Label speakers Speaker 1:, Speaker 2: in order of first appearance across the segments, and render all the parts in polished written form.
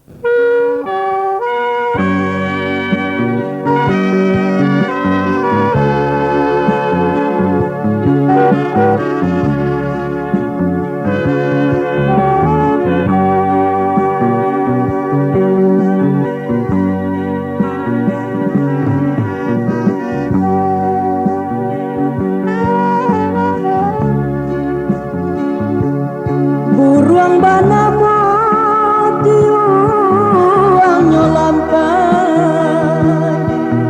Speaker 1: Buruang bana motiu angyo lampai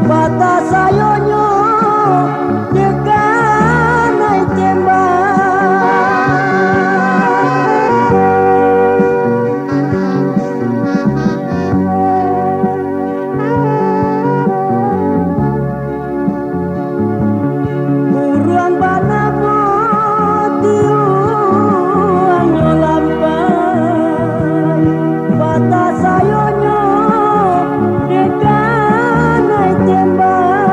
Speaker 1: bata sayonyo dekanai tembak. Buruang bana motiu angyo lampai bata sayonyo dekanai tembak.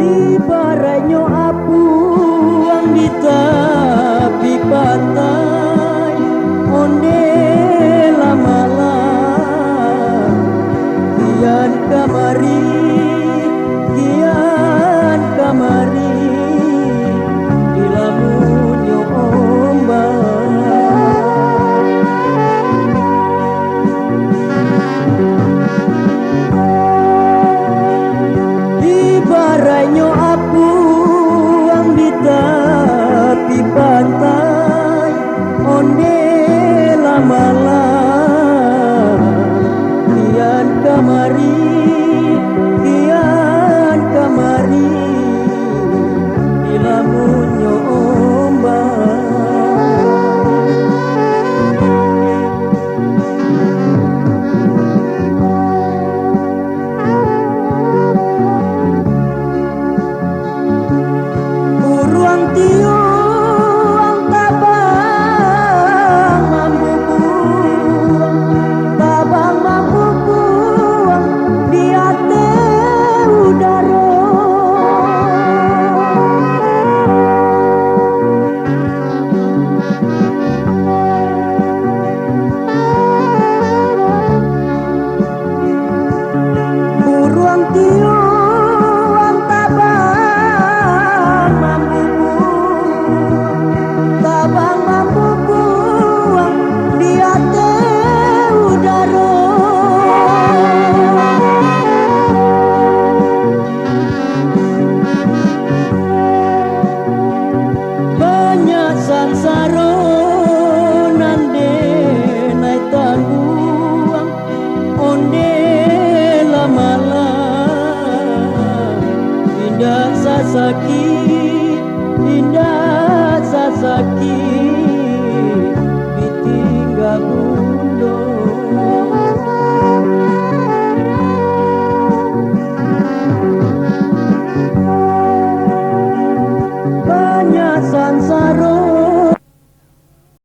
Speaker 1: Ibaratnya apu ang di tepi pantai onde lamalah kian kamari di lamunyo ombak. Ibaratnya aku ang di tepi pantai onde lamalah kian kamari di lamunyo ombak. Buruang tiu